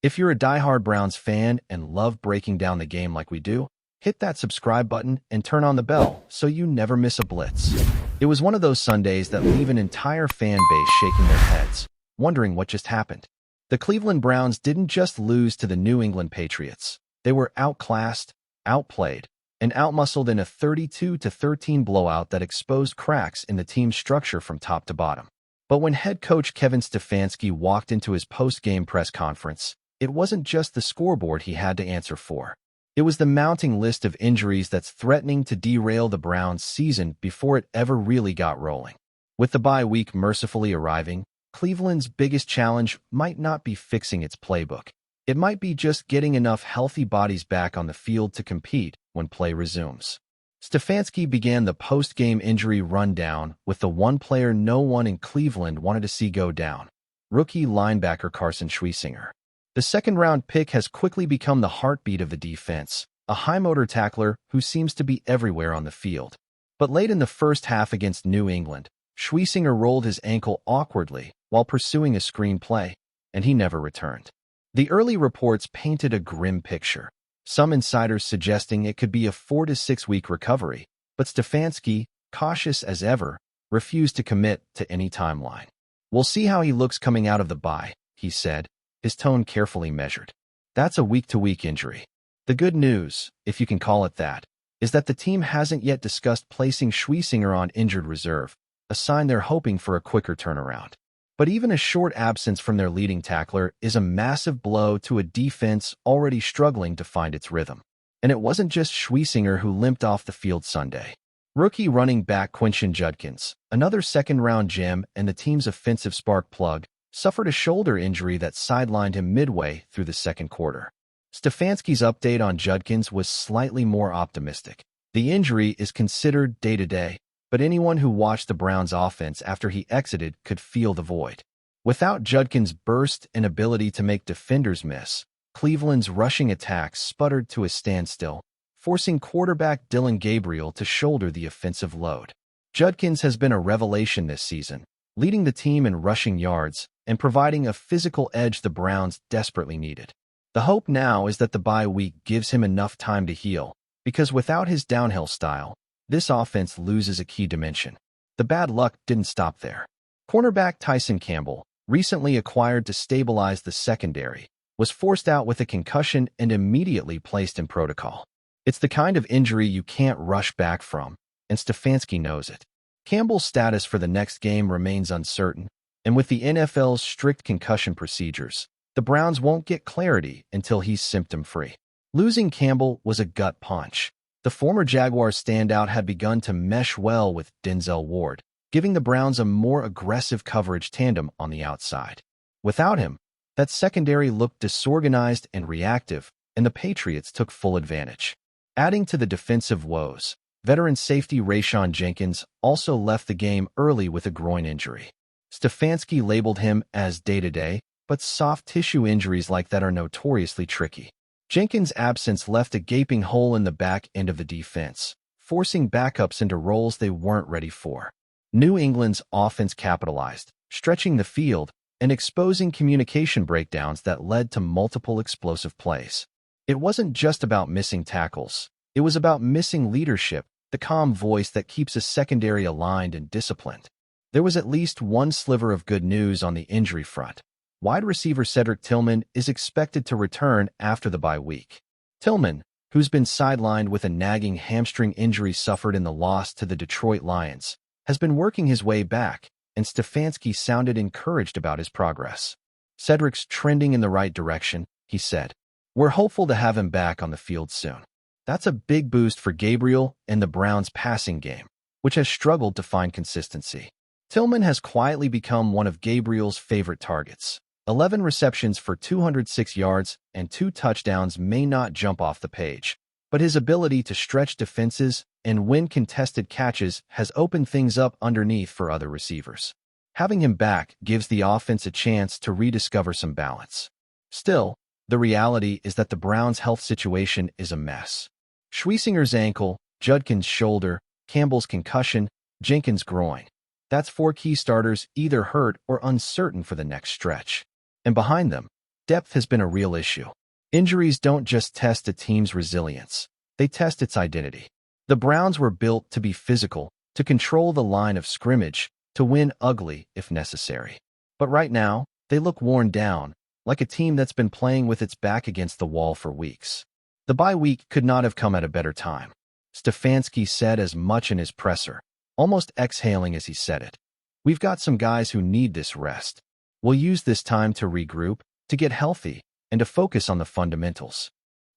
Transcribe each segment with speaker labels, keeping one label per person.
Speaker 1: If you're a diehard Browns fan and love breaking down the game like we do, hit that subscribe button and turn on the bell so you never miss a blitz. It was one of those Sundays that leave an entire fan base shaking their heads, wondering what just happened. The Cleveland Browns didn't just lose to the New England Patriots. They were outclassed, outplayed, and outmuscled in a 32-13 blowout that exposed cracks in the team's structure from top to bottom. But when head coach Kevin Stefanski walked into his post-game press conference, it wasn't just the scoreboard he had to answer for. It was the mounting list of injuries that's threatening to derail the Browns' season before it ever really got rolling. With the bye week mercifully arriving, Cleveland's biggest challenge might not be fixing its playbook. It might be just getting enough healthy bodies back on the field to compete when play resumes. Stefanski began the post-game injury rundown with the one player no one in Cleveland wanted to see go down: rookie linebacker Carson Schweissinger. The second-round pick has quickly become the heartbeat of the defense, a high-motor tackler who seems to be everywhere on the field. But late in the first half against New England, Schweissinger rolled his ankle awkwardly while pursuing a screen play, and he never returned. The early reports painted a grim picture, some insiders suggesting it could be a 4 to 6 week recovery, but Stefanski, cautious as ever, refused to commit to any timeline. "We'll see how he looks coming out of the bye," he said, his tone carefully measured. That's a week-to-week injury. The good news, if you can call it that, is that the team hasn't yet discussed placing Schweissinger on injured reserve, a sign they're hoping for a quicker turnaround. But even a short absence from their leading tackler is a massive blow to a defense already struggling to find its rhythm. And it wasn't just Schweissinger who limped off the field Sunday. Rookie running back Quinshon Judkins, another second-round gem and the team's offensive spark plug, suffered a shoulder injury that sidelined him midway through the second quarter. Stefanski's update on Judkins was slightly more optimistic. The injury is considered day-to-day, but anyone who watched the Browns' offense after he exited could feel the void. Without Judkins' burst and ability to make defenders miss, Cleveland's rushing attack sputtered to a standstill, forcing quarterback Dillon Gabriel to shoulder the offensive load. Judkins has been a revelation this season, leading the team in rushing yards and providing a physical edge the Browns desperately needed. The hope now is that the bye week gives him enough time to heal, because without his downhill style, this offense loses a key dimension. The bad luck didn't stop there. Cornerback Tyson Campbell, recently acquired to stabilize the secondary, was forced out with a concussion and immediately placed in protocol. It's the kind of injury you can't rush back from, and Stefanski knows it. Campbell's status for the next game remains uncertain, and with the NFL's strict concussion procedures, the Browns won't get clarity until he's symptom-free. Losing Campbell was a gut punch. The former Jaguars standout had begun to mesh well with Denzel Ward, giving the Browns a more aggressive coverage tandem on the outside. Without him, that secondary looked disorganized and reactive, and the Patriots took full advantage. Adding to the defensive woes, veteran safety Rayshon Jenkins also left the game early with a groin injury. Stefanski labeled him as day-to-day, but soft tissue injuries like that are notoriously tricky. Jenkins' absence left a gaping hole in the back end of the defense, forcing backups into roles they weren't ready for. New England's offense capitalized, stretching the field and exposing communication breakdowns that led to multiple explosive plays. It wasn't just about missing tackles. It was about missing leadership, the calm voice that keeps a secondary aligned and disciplined. There was at least one sliver of good news on the injury front. Wide receiver Cedric Tillman is expected to return after the bye week. Tillman, who's been sidelined with a nagging hamstring injury suffered in the loss to the Detroit Lions, has been working his way back, and Stefanski sounded encouraged about his progress. "Cedric's trending in the right direction," he said. "We're hopeful to have him back on the field soon." That's a big boost for Gabriel and the Browns' passing game, which has struggled to find consistency. Tillman has quietly become one of Gabriel's favorite targets. 11 receptions for 206 yards and 2 touchdowns may not jump off the page, but his ability to stretch defenses and win contested catches has opened things up underneath for other receivers. Having him back gives the offense a chance to rediscover some balance. Still, the reality is that the Browns' health situation is a mess. Schweisinger's ankle, Judkins' shoulder, Campbell's concussion, Jenkins' groin. That's 4 key starters either hurt or uncertain for the next stretch. And behind them, depth has been a real issue. Injuries don't just test a team's resilience, they test its identity. The Browns were built to be physical, to control the line of scrimmage, to win ugly if necessary. But right now, they look worn down, like a team that's been playing with its back against the wall for weeks. The bye week could not have come at a better time. Stefanski said as much in his presser, almost exhaling as he said it. We've got some guys who need this rest. We'll use this time to regroup, to get healthy, and to focus on the fundamentals.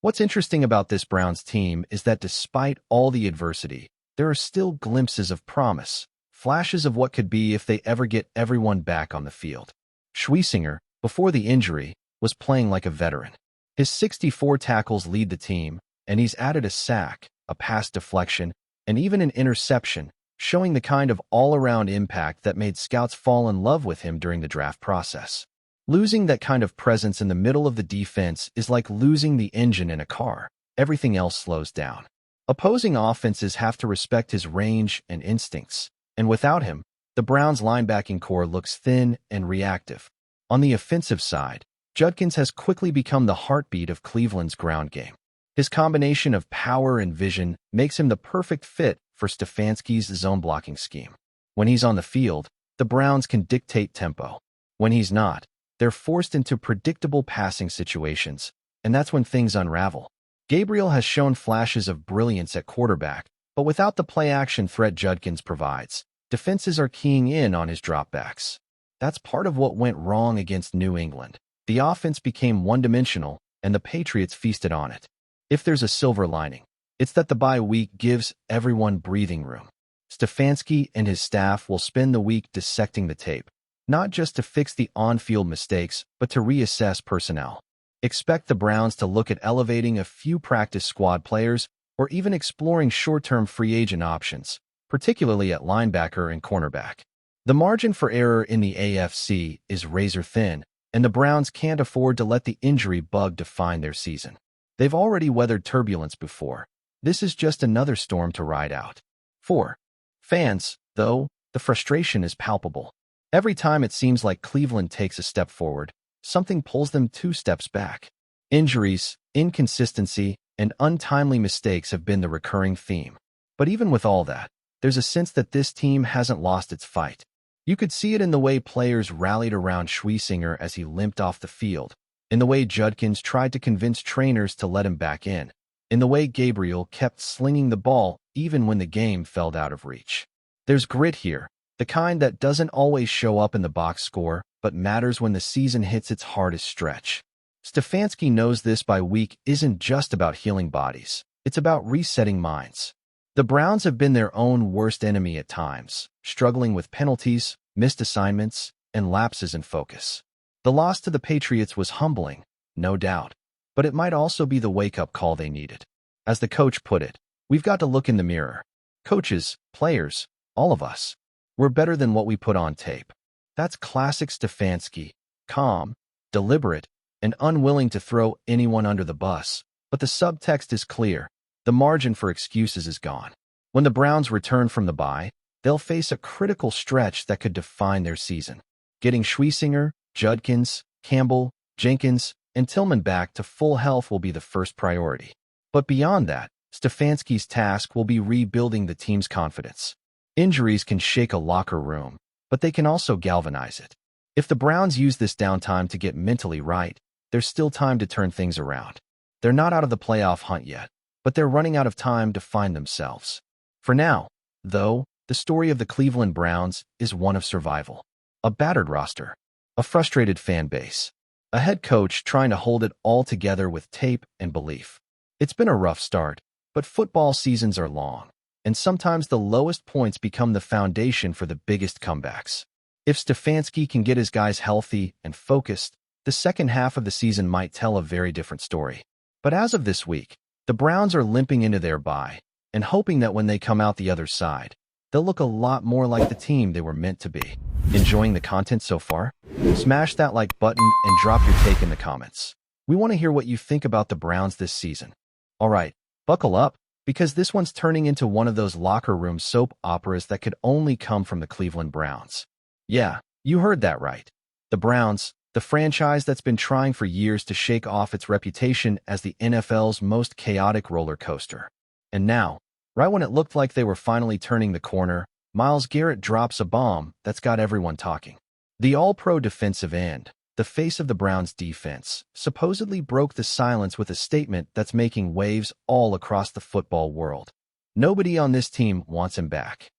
Speaker 1: What's interesting about this Browns team is that despite all the adversity, there are still glimpses of promise, flashes of what could be if they ever get everyone back on the field. Schweissinger, before the injury, was playing like a veteran. His 64 tackles lead the team, and he's added a sack, a pass deflection, and even an interception, showing the kind of all-around impact that made scouts fall in love with him during the draft process. Losing that kind of presence in the middle of the defense is like losing the engine in a car. Everything else slows down. Opposing offenses have to respect his range and instincts, and without him, the Browns' linebacking core looks thin and reactive. On the offensive side, Judkins has quickly become the heartbeat of Cleveland's ground game. His combination of power and vision makes him the perfect fit for Stefanski's zone-blocking scheme. When he's on the field, the Browns can dictate tempo. When he's not, they're forced into predictable passing situations, and that's when things unravel. Gabriel has shown flashes of brilliance at quarterback, but without the play-action threat Judkins provides, defenses are keying in on his dropbacks. That's part of what went wrong against New England. The offense became one-dimensional, and the Patriots feasted on it. If there's a silver lining, it's that the bye week gives everyone breathing room. Stefanski and his staff will spend the week dissecting the tape, not just to fix the on-field mistakes, but to reassess personnel. Expect the Browns to look at elevating a few practice squad players or even exploring short-term free agent options, particularly at linebacker and cornerback. The margin for error in the AFC is razor thin, and the Browns can't afford to let the injury bug define their season. They've already weathered turbulence before. This is just another storm to ride out. For fans, though, the frustration is palpable. Every time it seems like Cleveland takes a step forward, something pulls them 2 steps back. Injuries, inconsistency, and untimely mistakes have been the recurring theme. But even with all that, there's a sense that this team hasn't lost its fight. You could see it in the way players rallied around Schweissinger as he limped off the field, in the way Judkins tried to convince trainers to let him back in the way Gabriel kept slinging the ball even when the game fell out of reach. There's grit here, the kind that doesn't always show up in the box score, but matters when the season hits its hardest stretch. Stefanski knows this bye week isn't just about healing bodies, it's about resetting minds. The Browns have been their own worst enemy at times, struggling with penalties, missed assignments, and lapses in focus. The loss to the Patriots was humbling, no doubt, but it might also be the wake-up call they needed. As the coach put it, we've got to look in the mirror. Coaches, players, all of us. We're better than what we put on tape. That's classic Stefanski, calm, deliberate, and unwilling to throw anyone under the bus. But the subtext is clear. The margin for excuses is gone. When the Browns return from the bye, they'll face a critical stretch that could define their season. Getting Schweissinger, Judkins, Campbell, Jenkins, and Tillman back to full health will be the first priority. But beyond that, Stefanski's task will be rebuilding the team's confidence. Injuries can shake a locker room, but they can also galvanize it. If the Browns use this downtime to get mentally right, there's still time to turn things around. They're not out of the playoff hunt yet, but they're running out of time to find themselves. For now, though, the story of the Cleveland Browns is one of survival. A battered roster, a frustrated fan base, a head coach trying to hold it all together with tape and belief. It's been a rough start, but football seasons are long, and sometimes the lowest points become the foundation for the biggest comebacks. If Stefanski can get his guys healthy and focused, the second half of the season might tell a very different story. But as of this week, the Browns are limping into their bye and hoping that when they come out the other side, they'll look a lot more like the team they were meant to be. Enjoying the content so far? Smash that like button and drop your take in the comments. We want to hear what you think about the Browns this season. All right, buckle up, because this one's turning into one of those locker room soap operas that could only come from the Cleveland Browns. Yeah, you heard that right. The Browns, The franchise that's been trying for years to shake off its reputation as the NFL's most chaotic roller coaster. And now, right when it looked like they were finally turning the corner, Myles Garrett drops a bomb that's got everyone talking. The all-pro defensive end, the face of the Browns' defense, supposedly broke the silence with a statement that's making waves all across the football world. Nobody on this team wants him back.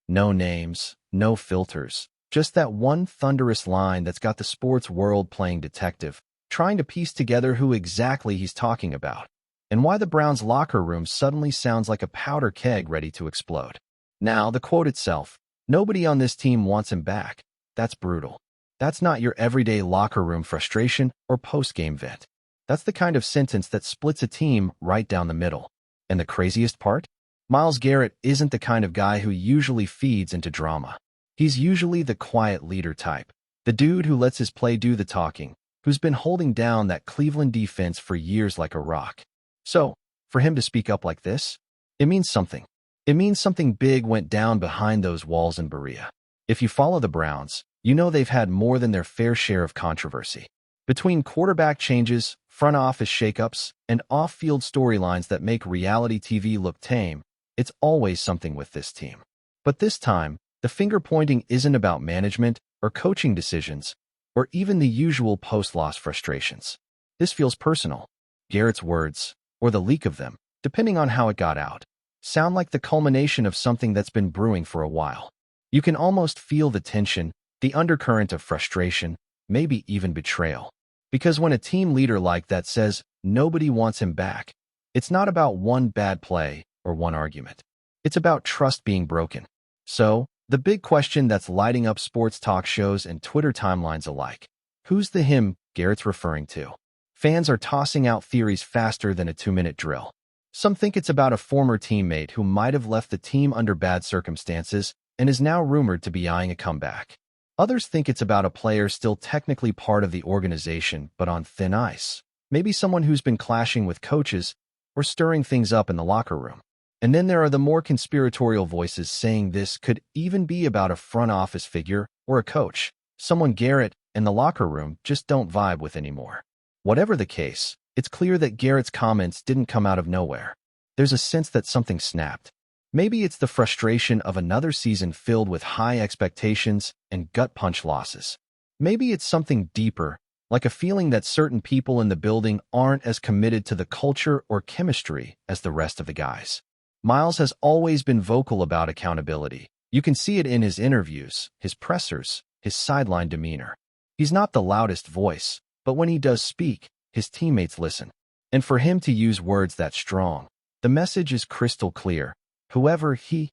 Speaker 1: No names, no filters, just that one thunderous line that's got the sports world playing detective, trying to piece together who exactly he's talking about, and why the Browns' locker room suddenly sounds like a powder keg ready to explode. Now, the quote itself, "Nobody on this team wants him back," that's brutal. That's not your everyday locker room frustration or post-game vent. That's the kind of sentence that splits a team right down the middle. And the craziest part? Myles Garrett isn't the kind of guy who usually feeds into drama. He's usually the quiet leader type, the dude who lets his play do the talking, who's been holding down that Cleveland defense for years like a rock. So, for him to speak up like this, it means something. It means something big went down behind those walls in Berea. If you follow the Browns, you know they've had more than their fair share of controversy. Between quarterback changes, front office shakeups, and off-field storylines that make reality TV look tame, it's always something with this team. But this time, the finger-pointing isn't about management or coaching decisions, or even the usual post-loss frustrations. This feels personal. Garrett's words, or the leak of them, depending on how it got out, sound like the culmination of something that's been brewing for a while. You can almost feel the tension, the undercurrent of frustration, maybe even betrayal. Because when a team leader like that says nobody wants him back, it's not about one bad play or one argument. It's about trust being broken. So, the big question that's lighting up sports talk shows and Twitter timelines alike: who's the him Garrett's referring to? Fans are tossing out theories faster than a 2-minute drill. Some think it's about a former teammate who might have left the team under bad circumstances and is now rumored to be eyeing a comeback. Others think it's about a player still technically part of the organization but on thin ice. Maybe someone who's been clashing with coaches or stirring things up in the locker room. And then there are the more conspiratorial voices saying this could even be about a front office figure or a coach, someone Garrett and the locker room just don't vibe with anymore. Whatever the case, it's clear that Garrett's comments didn't come out of nowhere. There's a sense that something snapped. Maybe it's the frustration of another season filled with high expectations and gut-punch losses. Maybe it's something deeper, like a feeling that certain people in the building aren't as committed to the culture or chemistry as the rest of the guys. Myles has always been vocal about accountability. You can see it in his interviews, his pressers, his sideline demeanor. He's not the loudest voice, but when he does speak, his teammates listen. And for him to use words that strong, the message is crystal clear. Whoever he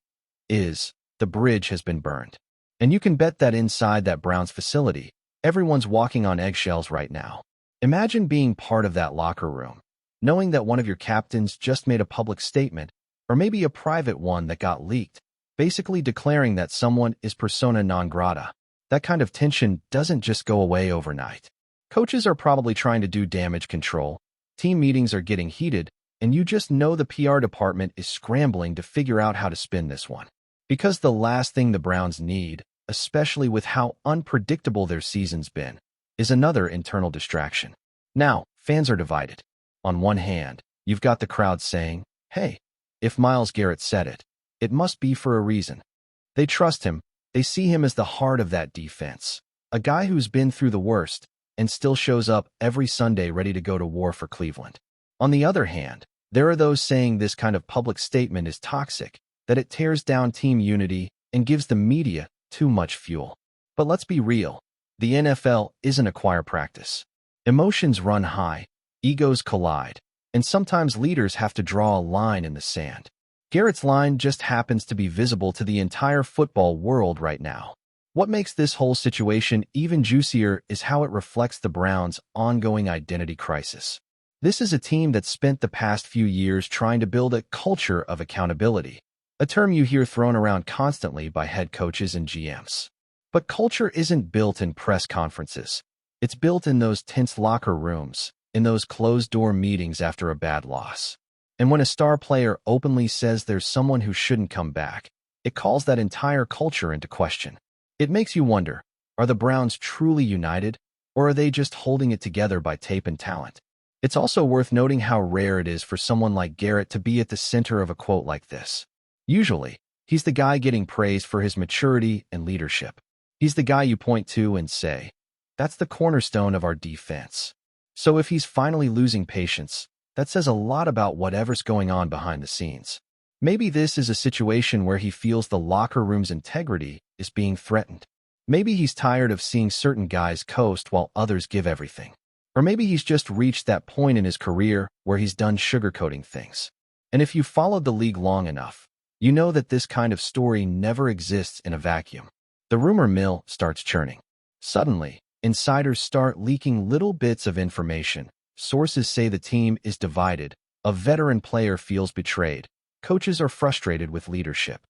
Speaker 1: is, the bridge has been burned. And you can bet that inside that Browns facility, everyone's walking on eggshells right now. Imagine being part of that locker room, knowing that one of your captains just made a public statement, or maybe a private one that got leaked, basically declaring that someone is persona non grata. That kind of tension doesn't just go away overnight. Coaches are probably trying to do damage control, team meetings are getting heated, and you just know the PR department is scrambling to figure out how to spin this one. Because the last thing the Browns need, especially with how unpredictable their season's been, is another internal distraction. Now, fans are divided. On one hand, you've got the crowd saying, hey, if Myles Garrett said it, it must be for a reason. They trust him, they see him as the heart of that defense, a guy who's been through the worst and still shows up every Sunday ready to go to war for Cleveland. On the other hand, there are those saying this kind of public statement is toxic, that it tears down team unity and gives the media too much fuel. But let's be real, the NFL isn't a choir practice. Emotions run high, egos collide, and sometimes leaders have to draw a line in the sand. Garrett's line just happens to be visible to the entire football world right now. What makes this whole situation even juicier is how it reflects the Browns' ongoing identity crisis. This is a team that's spent the past few years trying to build a culture of accountability, a term you hear thrown around constantly by head coaches and GMs. But culture isn't built in press conferences. It's built in those tense locker rooms, in those closed-door meetings after a bad loss. And when a star player openly says there's someone who shouldn't come back, it calls that entire culture into question. It makes you wonder, are the Browns truly united, Or are they just holding it together by tape and talent? It's also worth noting how rare it is for someone like Garrett to be at the center of a quote like this. Usually, he's the guy getting praised for his maturity and leadership. He's the guy you point to and say, "That's the cornerstone of our defense." So if he's finally losing patience, that says a lot about whatever's going on behind the scenes. Maybe this is a situation where he feels the locker room's integrity is being threatened. Maybe he's tired of seeing certain guys coast while others give everything. Or maybe he's just reached that point in his career where he's done sugarcoating things. And if you followed the league long enough, you know that this kind of story never exists in a vacuum. The rumor mill starts churning. Suddenly, insiders start leaking little bits of information. Sources say the team is divided, a veteran player feels betrayed, coaches are frustrated with leadership.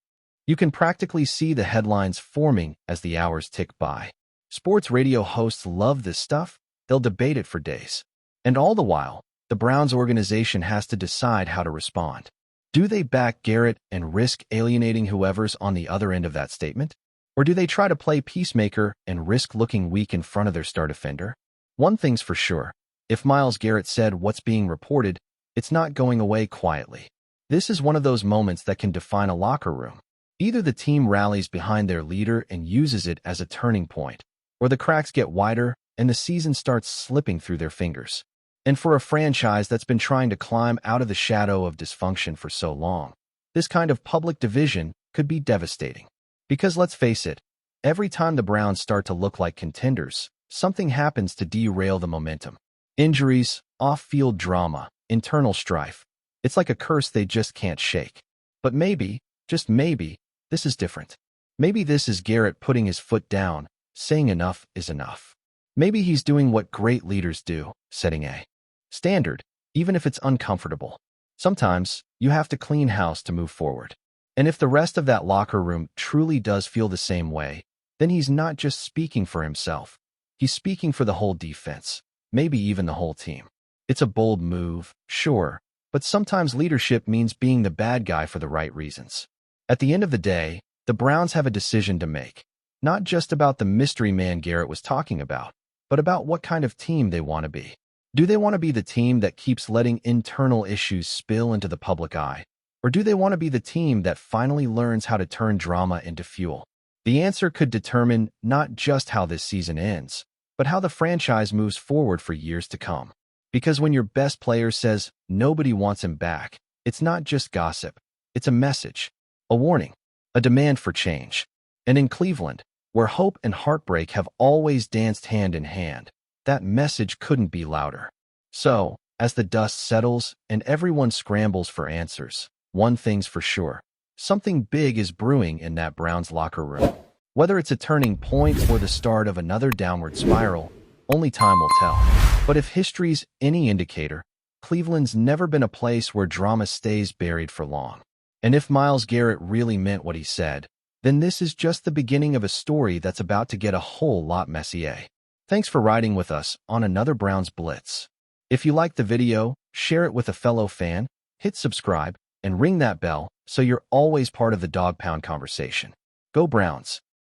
Speaker 1: You can practically see the headlines forming as the hours tick by. Sports radio hosts love this stuff. They'll debate it for days. And all the while, the Browns organization has to decide how to respond. Do they back Garrett and risk alienating whoever's on the other end of that statement? Or do they try to play peacemaker and risk looking weak in front of their star defender? One thing's for sure. If Myles Garrett said what's being reported, it's not going away quietly. This is one of those moments that can define a locker room. Either the team rallies behind their leader and uses it as a turning point, or the cracks get wider and the season starts slipping through their fingers. And for a franchise that's been trying to climb out of the shadow of dysfunction for so long, this kind of public division could be devastating. Because let's face it, every time the Browns start to look like contenders, something happens to derail the momentum. Injuries, off-field drama, internal strife. It's like a curse they just can't shake. But maybe, just maybe, this is different. Maybe this is Garrett putting his foot down, saying enough is enough. Maybe he's doing what great leaders do, setting a standard, even if it's uncomfortable. Sometimes, you have to clean house to move forward. And if the rest of that locker room truly does feel the same way, then he's not just speaking for himself. He's speaking for the whole defense, maybe even the whole team. It's a bold move, sure, but sometimes leadership means being the bad guy for the right reasons. At the end of the day, the Browns have a decision to make, not just about the mystery man Garrett was talking about, but about what kind of team they want to be. Do they want to be the team that keeps letting internal issues spill into the public eye? Or do they want to be the team that finally learns how to turn drama into fuel? The answer could determine not just how this season ends, but how the franchise moves forward for years to come. Because when your best player says nobody wants him back, it's not just gossip. It's a message, a warning, a demand for change. And in Cleveland, where hope and heartbreak have always danced hand in hand, that message couldn't be louder. So, as the dust settles and everyone scrambles for answers, one thing's for sure. Something big is brewing in that Browns locker room. Whether it's a turning point or the start of another downward spiral, only time will tell. But if history's any indicator, Cleveland's never been a place where drama stays buried for long. And if Myles Garrett really meant what he said, then this is just the beginning of a story that's about to get a whole lot messier. Thanks for riding with us on another Browns Blitz. If you liked the video, share it with a fellow fan, hit subscribe, and ring that bell so you're always part of the Dawg Pound conversation. Go Browns!